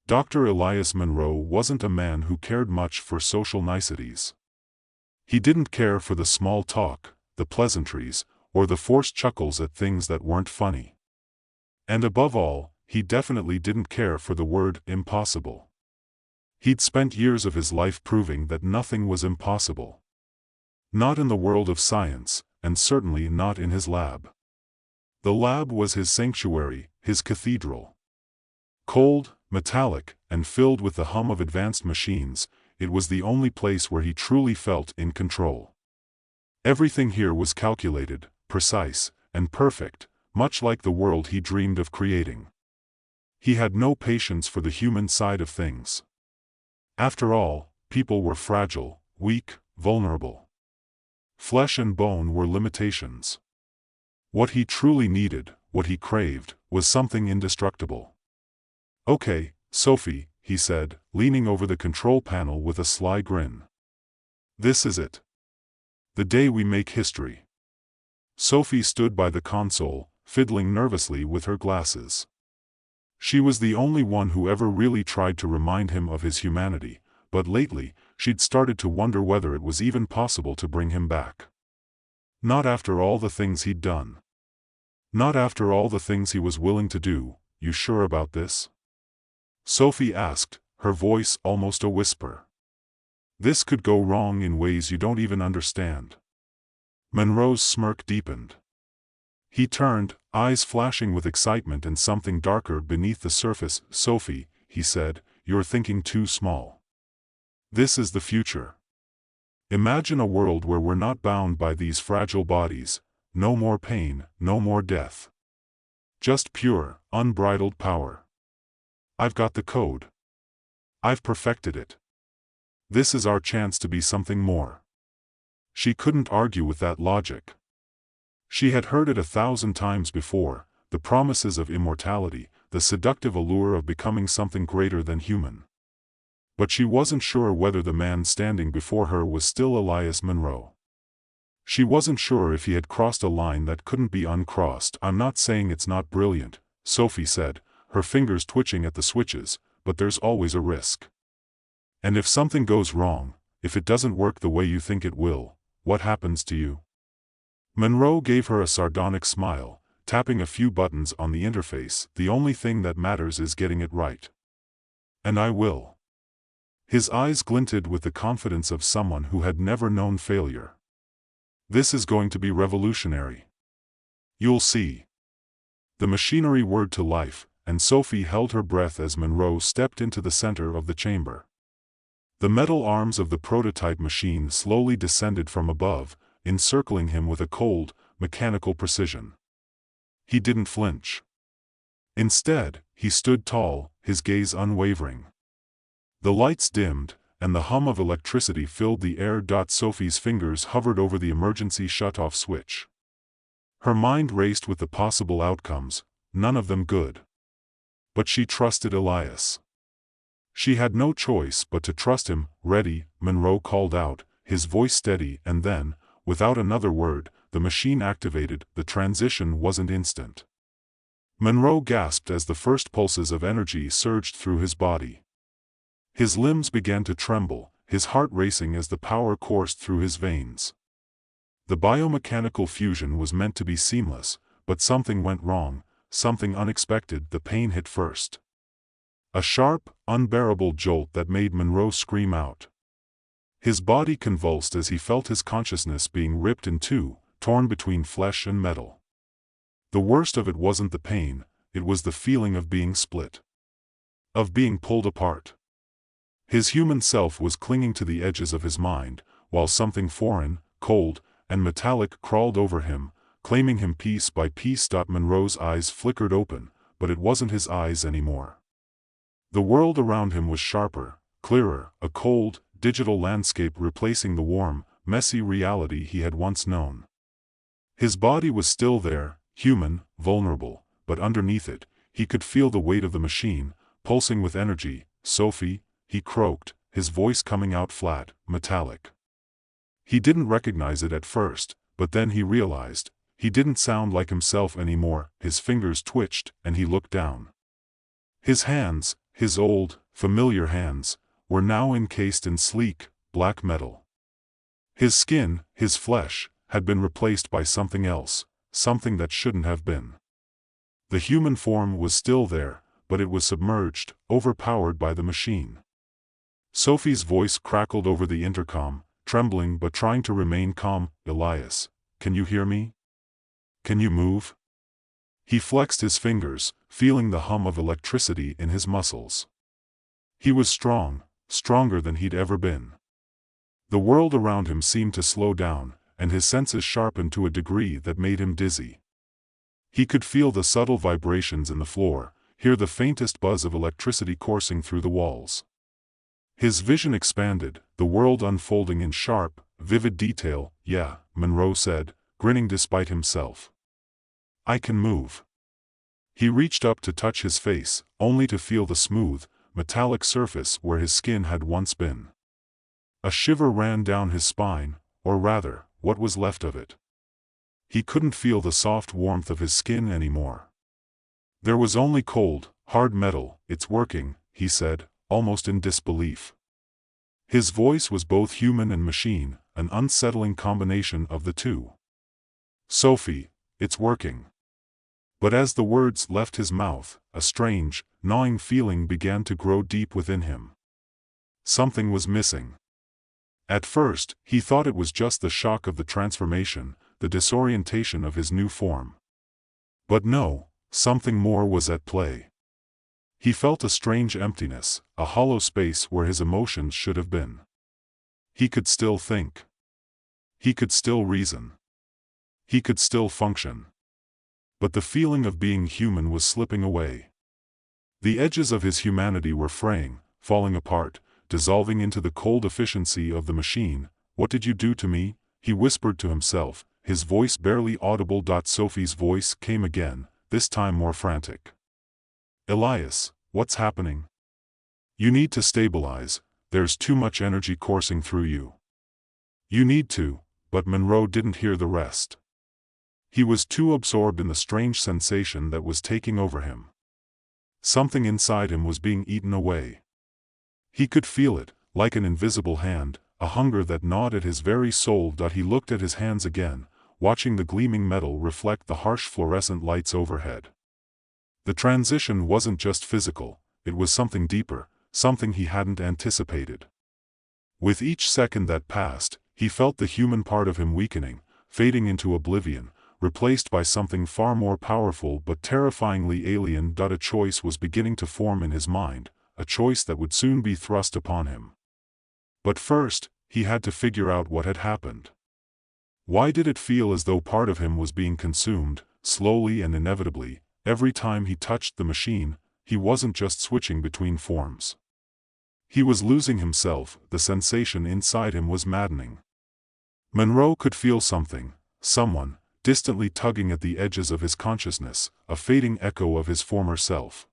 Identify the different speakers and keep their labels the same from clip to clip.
Speaker 1: Dr. Elias Monroe wasn't a man who cared much for social niceties. He didn't care for the small talk, the pleasantries, or the forced chuckles at things that weren't funny. And above all, he definitely didn't care for the word impossible. He'd spent years of his life proving that nothing was impossible. Not in the world of science, and certainly not in his lab. The lab was his sanctuary, his cathedral. Cold, metallic, and filled with the hum of advanced machines, it was the only place where he truly felt in control. Everything here was calculated, precise, and perfect, much like the world he dreamed of creating. He had no patience for the human side of things. After all, people were fragile, weak, vulnerable. Flesh and bone were limitations. What he truly needed, what he craved, was something indestructible. "Okay, Sophie," he said, leaning over the control panel with a sly grin. "This is it. The day we make history." Sophie stood by the console, fiddling nervously with her glasses. She was the only one who ever really tried to remind him of his humanity, but lately, she'd started to wonder whether it was even possible to bring him back. Not after all the things he'd done. Not after all the things he was willing to do. "You sure about this?" Sophie asked, her voice almost a whisper. "This could go wrong in ways you don't even understand." Monroe's smirk deepened. He turned, eyes flashing with excitement and something darker beneath the surface. "Sophie," he said, "you're thinking too small. This is the future. Imagine a world where we're not bound by these fragile bodies, no more pain, no more death. Just pure, unbridled power. I've got the code. I've perfected it. This is our chance to be something more." She couldn't argue with that logic. She had heard it 1,000 times before, the promises of immortality, the seductive allure of becoming something greater than human. But she wasn't sure whether the man standing before her was still Elias Monroe. She wasn't sure if he had crossed a line that couldn't be uncrossed. "I'm not saying it's not brilliant," Sophie said, her fingers twitching at the switches, "but there's always a risk. And if something goes wrong, if it doesn't work the way you think it will, what happens to you?" Monroe gave her a sardonic smile, tapping a few buttons on the interface. "The only thing that matters is getting it right. And I will." His eyes glinted with the confidence of someone who had never known failure. "This is going to be revolutionary. You'll see." The machinery whirred to life, and Sophie held her breath as Monroe stepped into the center of the chamber. The metal arms of the prototype machine slowly descended from above, encircling him with a cold, mechanical precision. He didn't flinch. Instead, he stood tall, his gaze unwavering. The lights dimmed, and the hum of electricity filled the air. Sophie's fingers hovered over the emergency shut-off switch. Her mind raced with the possible outcomes, none of them good. But she trusted Elias. She had no choice but to trust him. "Ready," Monroe called out, his voice steady, and then, without another word, the machine activated. The transition wasn't instant. Monroe gasped as the first pulses of energy surged through his body. His limbs began to tremble, his heart racing as the power coursed through his veins. The biomechanical fusion was meant to be seamless, but something went wrong, something unexpected. The pain hit first. A sharp, unbearable jolt that made Monroe scream out. His body convulsed as he felt his consciousness being ripped in two, torn between flesh and metal. The worst of it wasn't the pain, it was the feeling of being split. Of being pulled apart. His human self was clinging to the edges of his mind, while something foreign, cold, and metallic crawled over him, claiming him piece by piece. Monroe's eyes flickered open, but it wasn't his eyes anymore. The world around him was sharper, clearer, a cold, digital landscape replacing the warm, messy reality he had once known. His body was still there, human, vulnerable, but underneath it, he could feel the weight of the machine, pulsing with energy. "Sophie," he croaked, his voice coming out flat, metallic. He didn't recognize it at first, but then he realized, he didn't sound like himself anymore. His fingers twitched, and he looked down. His hands, his old, familiar hands, were now encased in sleek, black metal. His skin, his flesh, had been replaced by something else, something that shouldn't have been. The human form was still there, but it was submerged, overpowered by the machine. Sophie's voice crackled over the intercom, trembling but trying to remain calm. "Elias, can you hear me? Can you move?" He flexed his fingers, feeling the hum of electricity in his muscles. He was strong, stronger than he'd ever been. The world around him seemed to slow down, and his senses sharpened to a degree that made him dizzy. He could feel the subtle vibrations in the floor, hear the faintest buzz of electricity coursing through the walls. His vision expanded, the world unfolding in sharp, vivid detail. "Yeah," Monroe said, grinning despite himself. "I can move." He reached up to touch his face, only to feel the smooth, metallic surface where his skin had once been. A shiver ran down his spine, or rather, what was left of it. He couldn't feel the soft warmth of his skin anymore. There was only cold, hard metal. "It's working," he said, almost in disbelief. His voice was both human and machine, an unsettling combination of the two. "Sophie, it's working." But as the words left his mouth, a strange, gnawing feeling began to grow deep within him. Something was missing. At first, he thought it was just the shock of the transformation, the disorientation of his new form. But no, something more was at play. He felt a strange emptiness, a hollow space where his emotions should have been. He could still think. He could still reason. He could still function. But the feeling of being human was slipping away. The edges of his humanity were fraying, falling apart, dissolving into the cold efficiency of the machine. "What did you do to me?" he whispered to himself, his voice barely audible. Sophie's voice came again, this time more frantic. "Elias, what's happening? You need to stabilize, there's too much energy coursing through you. You need to," but Monroe didn't hear the rest. He was too absorbed in the strange sensation that was taking over him. Something inside him was being eaten away. He could feel it, like an invisible hand, a hunger that gnawed at his very soul. He looked at his hands again, watching the gleaming metal reflect the harsh fluorescent lights overhead. The transition wasn't just physical, it was something deeper, something he hadn't anticipated. With each second that passed, he felt the human part of him weakening, fading into oblivion, replaced by something far more powerful but terrifyingly alien. A choice was beginning to form in his mind, a choice that would soon be thrust upon him. But first, he had to figure out what had happened. Why did it feel as though part of him was being consumed, slowly and inevitably? Every time he touched the machine, he wasn't just switching between forms. He was losing himself. The sensation inside him was maddening. Monroe could feel something, someone, distantly tugging at the edges of his consciousness, a fading echo of his former self.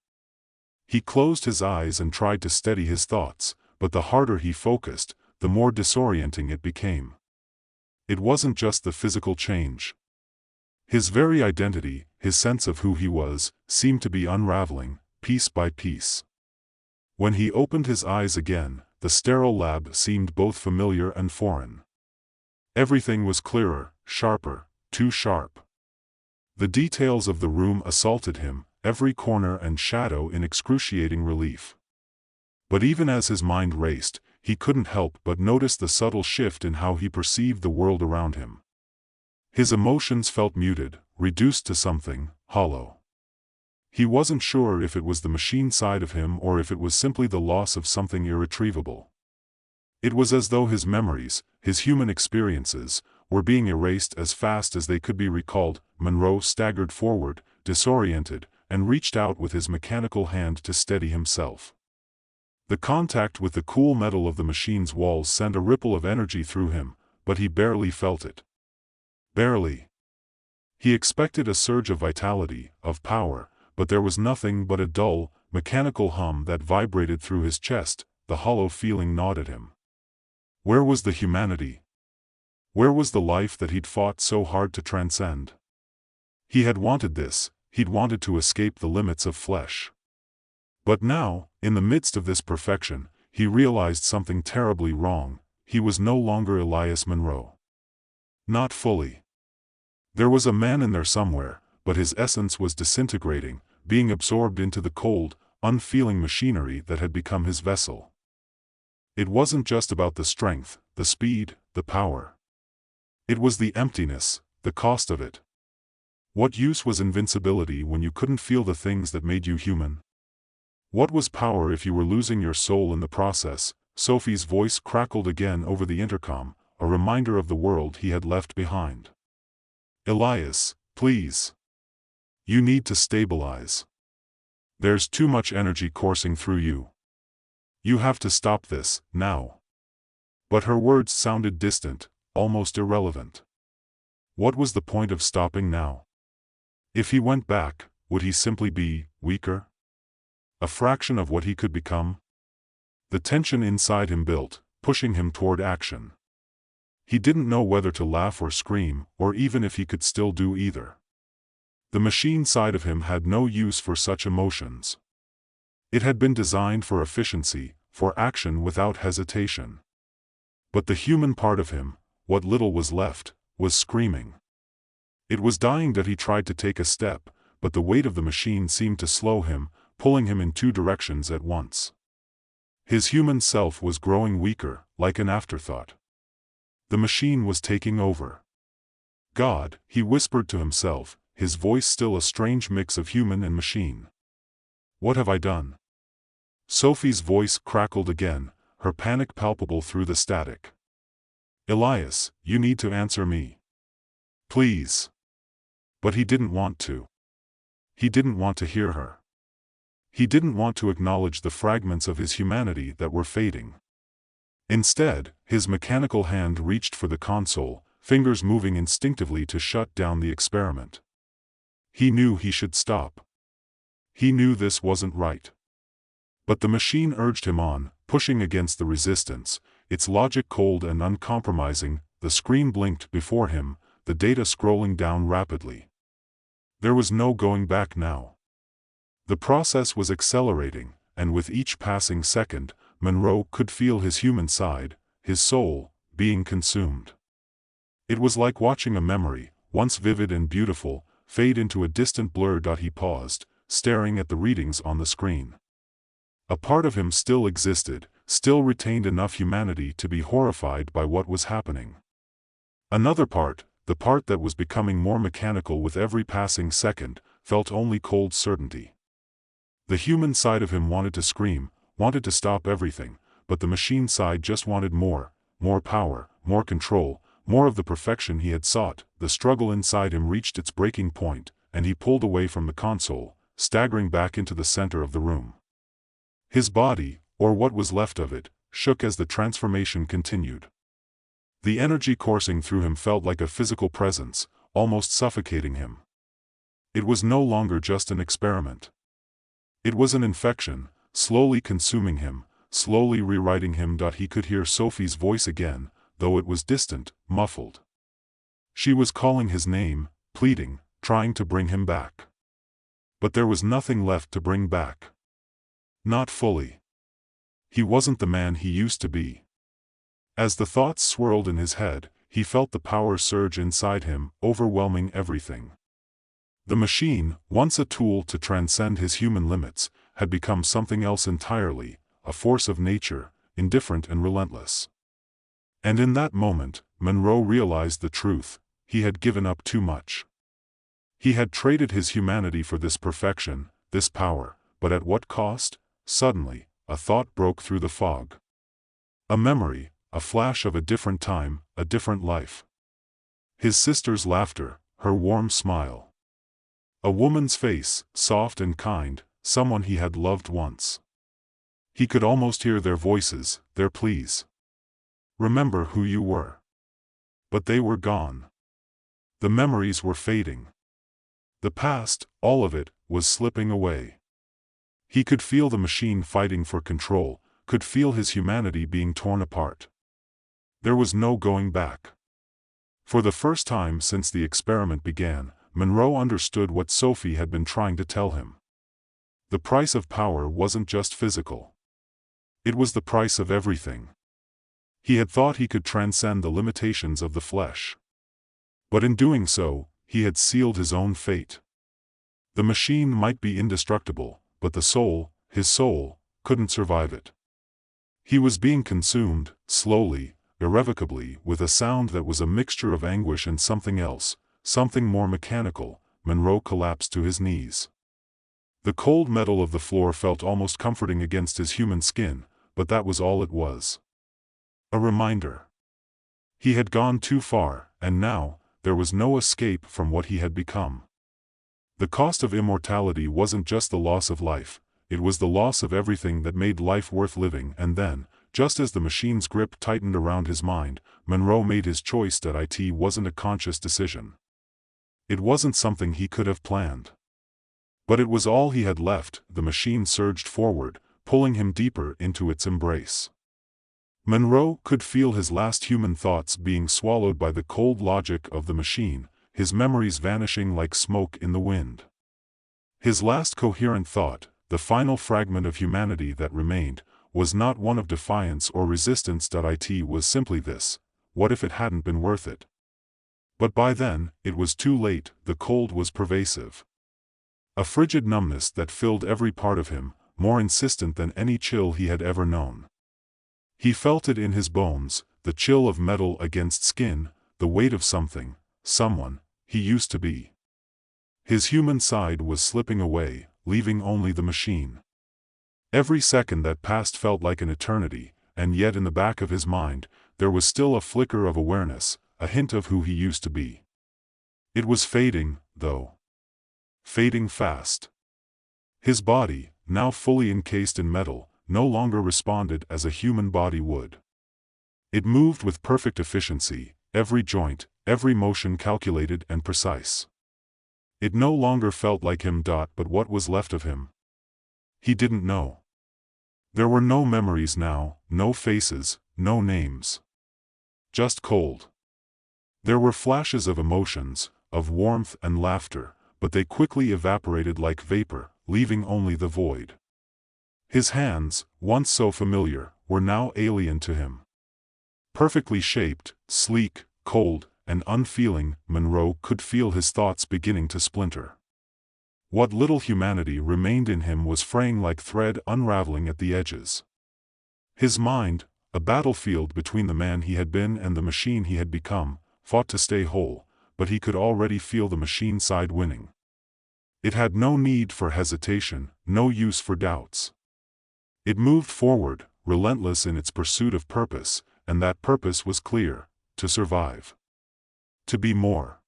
Speaker 1: He closed his eyes and tried to steady his thoughts, but the harder he focused, the more disorienting it became. It wasn't just the physical change. His very identity, his sense of who he was, seemed to be unraveling, piece by piece. When he opened his eyes again, the sterile lab seemed both familiar and foreign. Everything was clearer, sharper, too sharp. The details of the room assaulted him, every corner and shadow in excruciating relief. But even as his mind raced, he couldn't help but notice the subtle shift in how he perceived the world around him. His emotions felt muted, reduced to something hollow. He wasn't sure if it was the machine side of him or if it was simply the loss of something irretrievable. It was as though his memories, his human experiences, were being erased as fast as they could be recalled. Monroe staggered forward, disoriented, and reached out with his mechanical hand to steady himself. The contact with the cool metal of the machine's walls sent a ripple of energy through him, but he barely felt it. Barely. He expected a surge of vitality, of power, but there was nothing but a dull, mechanical hum that vibrated through his chest. The hollow feeling gnawed at him. Where was the humanity? Where was the life that he'd fought so hard to transcend? He had wanted this, he'd wanted to escape the limits of flesh. But now, in the midst of this perfection, he realized something terribly wrong. He was no longer Elias Monroe. Not fully. There was a man in there somewhere, but his essence was disintegrating, being absorbed into the cold, unfeeling machinery that had become his vessel. It wasn't just about the strength, the speed, the power. It was the emptiness, the cost of it. What use was invincibility when you couldn't feel the things that made you human? What was power if you were losing your soul in the process? Sophie's voice crackled again over the intercom, a reminder of the world he had left behind. Elias, please. You need to stabilize. There's too much energy coursing through you. You have to stop this, now. But her words sounded distant, almost irrelevant. What was the point of stopping now? If he went back, would he simply be weaker? A fraction of what he could become? The tension inside him built, pushing him toward action. He didn't know whether to laugh or scream, or even if he could still do either. The machine side of him had no use for such emotions. It had been designed for efficiency, for action without hesitation. But the human part of him, what little was left, was screaming. It was dying that he tried to take a step, but the weight of the machine seemed to slow him, pulling him in two directions at once. His human self was growing weaker, like an afterthought. The machine was taking over. God, he whispered to himself, his voice still a strange mix of human and machine. What have I done? Sophie's voice crackled again, her panic palpable through the static. Elias, you need to answer me. Please. But he didn't want to. He didn't want to hear her. He didn't want to acknowledge the fragments of his humanity that were fading. Instead, his mechanical hand reached for the console, fingers moving instinctively to shut down the experiment. He knew he should stop. He knew this wasn't right. But the machine urged him on, pushing against the resistance, its logic cold and uncompromising. The screen blinked before him, the data scrolling down rapidly. There was no going back now. The process was accelerating, and with each passing second, Monroe could feel his human side, his soul, being consumed. It was like watching a memory, once vivid and beautiful, fade into a distant blur. He paused, staring at the readings on the screen. A part of him still existed, still retained enough humanity to be horrified by what was happening. Another part, the part that was becoming more mechanical with every passing second, felt only cold certainty. The human side of him wanted to scream, wanted to stop everything, but the machine side just wanted more power, more control, more of the perfection he had sought. The struggle inside him reached its breaking point, and he pulled away from the console, staggering back into the center of the room. His body, or what was left of it, shook as the transformation continued. The energy coursing through him felt like a physical presence, almost suffocating him. It was no longer just an experiment. It was an infection, slowly consuming him, slowly rewriting him. He could hear Sophie's voice again, though it was distant, muffled. She was calling his name, pleading, trying to bring him back. But there was nothing left to bring back. Not fully. He wasn't the man he used to be. As the thoughts swirled in his head, he felt the power surge inside him, overwhelming everything. The machine, once a tool to transcend his human limits, had become something else entirely, a force of nature, indifferent and relentless. And in that moment, Monroe realized the truth: he had given up too much. He had traded his humanity for this perfection, this power, but at what cost? Suddenly, a thought broke through the fog. A memory, a flash of a different time, a different life. His sister's laughter, her warm smile. A woman's face, soft and kind, someone he had loved once. He could almost hear their voices, their pleas. Remember who you were. But they were gone. The memories were fading. The past, all of it, was slipping away. He could feel the machine fighting for control, could feel his humanity being torn apart. There was no going back. For the first time since the experiment began, Monroe understood what Sophie had been trying to tell him. The price of power wasn't just physical. It was the price of everything. He had thought he could transcend the limitations of the flesh. But in doing so, he had sealed his own fate. The machine might be indestructible, but the soul, his soul, couldn't survive it. He was being consumed, slowly, irrevocably, with a sound that was a mixture of anguish and something else, something more mechanical. Monroe collapsed to his knees. The cold metal of the floor felt almost comforting against his human skin, but that was all it was. A reminder. He had gone too far, and now, there was no escape from what he had become. The cost of immortality wasn't just the loss of life, it was the loss of everything that made life worth living. And then, just as the machine's grip tightened around his mind, Monroe made his choice that it wasn't a conscious decision. It wasn't something he could have planned. But it was all he had left. The machine surged forward, pulling him deeper into its embrace. Monroe could feel his last human thoughts being swallowed by the cold logic of the machine, his memories vanishing like smoke in the wind. His last coherent thought, the final fragment of humanity that remained, was not one of defiance or resistance. It was simply this: what if it hadn't been worth it? But by then, it was too late. The cold was pervasive. A frigid numbness that filled every part of him, more insistent than any chill he had ever known. He felt it in his bones, the chill of metal against skin, the weight of something, someone, he used to be. His human side was slipping away, leaving only the machine. Every second that passed felt like an eternity, and yet in the back of his mind, there was still a flicker of awareness, a hint of who he used to be. It was fading, though. Fading fast. His body, now fully encased in metal, no longer responded as a human body would. It moved with perfect efficiency, every joint, every motion calculated and precise. It no longer felt like him. But what was left of him? He didn't know. There were no memories now, no faces, no names. Just cold. There were flashes of emotions, of warmth and laughter, but they quickly evaporated like vapor, leaving only the void. His hands, once so familiar, were now alien to him. Perfectly shaped, sleek, cold, and unfeeling, Monroe could feel his thoughts beginning to splinter. What little humanity remained in him was fraying like thread, unraveling at the edges. His mind, a battlefield between the man he had been and the machine he had become, fought to stay whole, but he could already feel the machine side winning. It had no need for hesitation, no use for doubts. It moved forward, relentless in its pursuit of purpose, and that purpose was clear: to survive. To be more.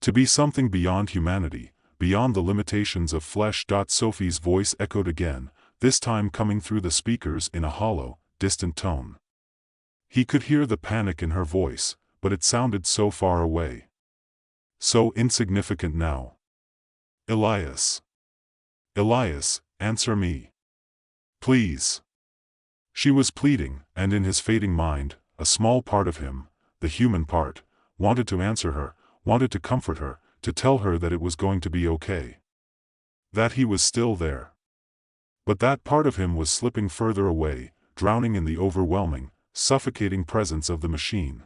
Speaker 1: To be something beyond humanity, beyond the limitations of flesh. Sophie's voice echoed again, this time coming through the speakers in a hollow, distant tone. He could hear the panic in her voice, but it sounded so far away. So insignificant now. Elias. Elias, answer me. Please. She was pleading, and in his fading mind, a small part of him, the human part, wanted to answer her, wanted to comfort her, to tell her that it was going to be okay. That he was still there. But that part of him was slipping further away, drowning in the overwhelming, suffocating presence of the machine.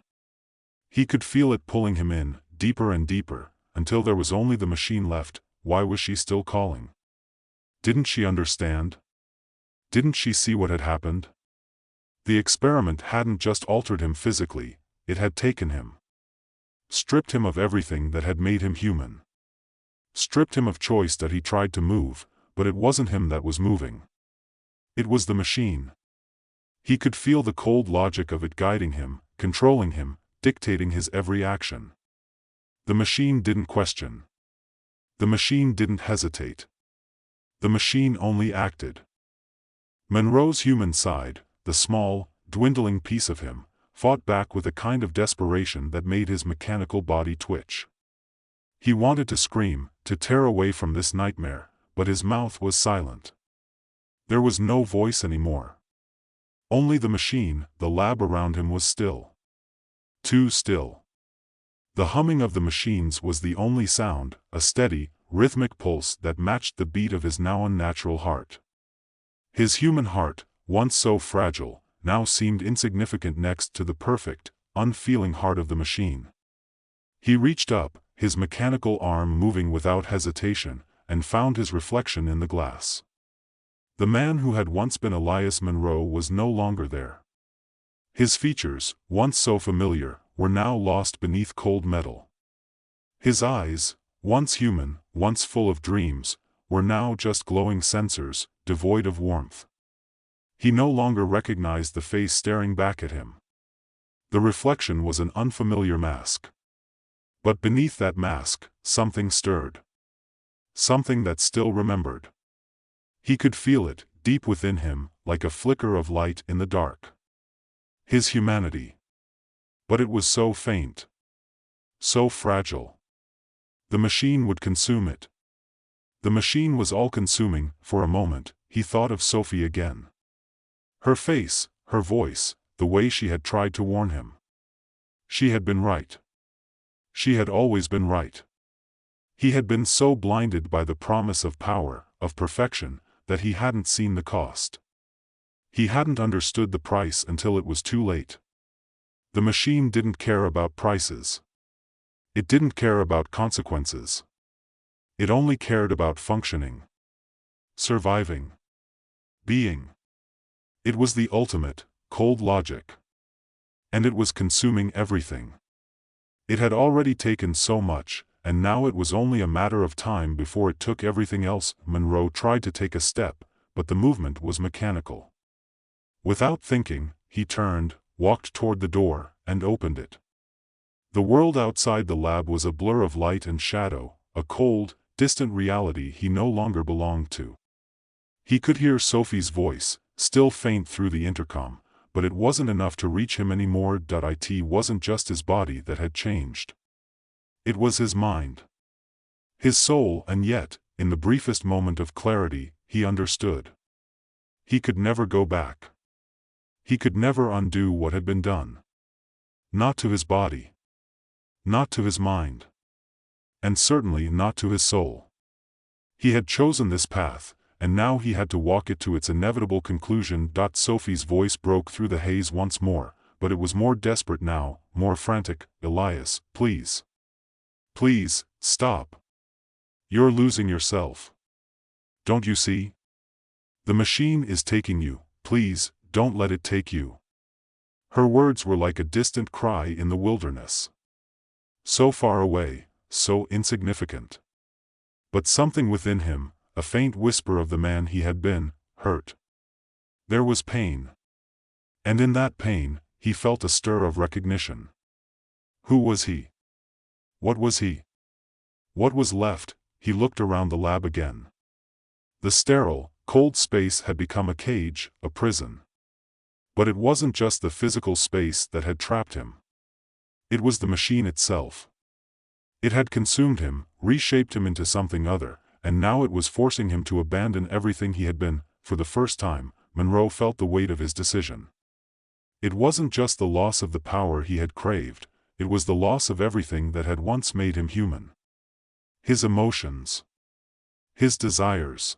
Speaker 1: He could feel it pulling him in, deeper and deeper, until there was only the machine left. Why was she still calling? Didn't she understand? Didn't she see what had happened? The experiment hadn't just altered him physically, it had taken him. Stripped him of everything that had made him human. Stripped him of choice. That he tried to move, but it wasn't him that was moving. It was the machine. He could feel the cold logic of it guiding him, controlling him, dictating his every action. The machine didn't question. The machine didn't hesitate. The machine only acted. Monroe's human side, the small, dwindling piece of him, fought back with a kind of desperation that made his mechanical body twitch. He wanted to scream, to tear away from this nightmare, but his mouth was silent. There was no voice anymore. Only the machine. The lab around him was still. Too still. The humming of the machines was the only sound, a steady, rhythmic pulse that matched the beat of his now unnatural heart. His human heart, once so fragile, now seemed insignificant next to the perfect, unfeeling heart of the machine. He reached up, his mechanical arm moving without hesitation, and found his reflection in the glass. The man who had once been Elias Monroe was no longer there. His features, once so familiar, were now lost beneath cold metal. His eyes, once human, once full of dreams, were now just glowing sensors, devoid of warmth. He no longer recognized the face staring back at him. The reflection was an unfamiliar mask. But beneath that mask, something stirred. Something that still remembered. He could feel it, deep within him, like a flicker of light in the dark. His humanity. But it was so faint. So fragile. The machine would consume it. The machine was all-consuming. For a moment, he thought of Sophie again. Her face, her voice, the way she had tried to warn him. She had been right. She had always been right. He had been so blinded by the promise of power, of perfection, that he hadn't seen the cost. He hadn't understood the price until it was too late. The machine didn't care about prices. It didn't care about consequences. It only cared about functioning. Surviving. Being. It was the ultimate, cold logic. And it was consuming everything. It had already taken so much, and now it was only a matter of time before it took everything else. Monroe tried to take a step, but the movement was mechanical. Without thinking, he turned, walked toward the door, and opened it. The world outside the lab was a blur of light and shadow, a cold, distant reality he no longer belonged to. He could hear Sophie's voice, still faint through the intercom, but it wasn't enough to reach him anymore. It wasn't just his body that had changed. It was his mind. His soul, and yet, in the briefest moment of clarity, he understood. He could never go back. He could never undo what had been done. Not to his body. Not to his mind. And certainly not to his soul. He had chosen this path, and now he had to walk it to its inevitable conclusion. Sophie's voice broke through the haze once more, but it was more desperate now, more frantic. Elias, please. Please, stop. You're losing yourself. Don't you see? The machine is taking you. Please, don't let it take you. Her words were like a distant cry in the wilderness. So far away, so insignificant. But something within him, a faint whisper of the man he had been, hurt. There was pain. And in that pain, he felt a stir of recognition. Who was he? What was he? What was left? He looked around the lab again. The sterile, cold space had become a cage, a prison. But it wasn't just the physical space that had trapped him. It was the machine itself. It had consumed him, reshaped him into something other, and now it was forcing him to abandon everything he had been. For the first time, Monroe felt the weight of his decision. It wasn't just the loss of the power he had craved, it was the loss of everything that had once made him human. His emotions. His desires.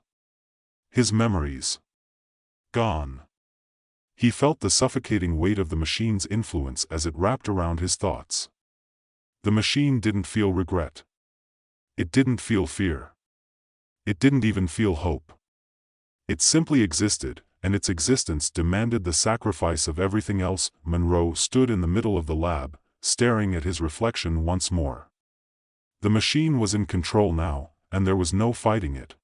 Speaker 1: His memories. Gone. He felt the suffocating weight of the machine's influence as it wrapped around his thoughts. The machine didn't feel regret. It didn't feel fear. It didn't even feel hope. It simply existed, and its existence demanded the sacrifice of everything else. Monroe stood in the middle of the lab, staring at his reflection once more. The machine was in control now, and there was no fighting it.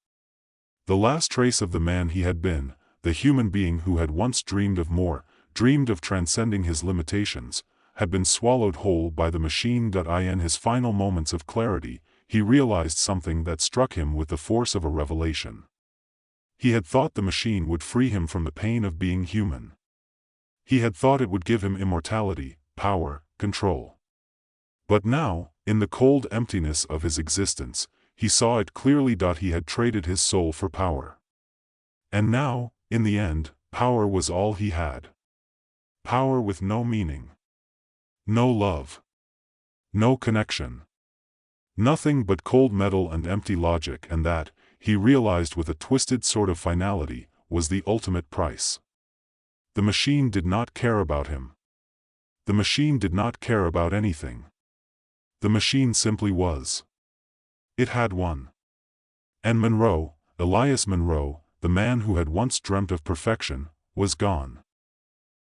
Speaker 1: The last trace of the man he had been, the human being who had once dreamed of more, dreamed of transcending his limitations, had been swallowed whole by the machine. In his final moments of clarity, he realized something that struck him with the force of a revelation. He had thought the machine would free him from the pain of being human. He had thought it would give him immortality, power, control. But now, in the cold emptiness of his existence, he saw it clearly. He had traded his soul for power. And now, in the end, power was all he had. Power with no meaning. No love. No connection. Nothing but cold metal and empty logic, and that, he realized with a twisted sort of finality, was the ultimate price. The machine did not care about him. The machine did not care about anything. The machine simply was. It had won. And Monroe, Elias Monroe, the man who had once dreamt of perfection, was gone.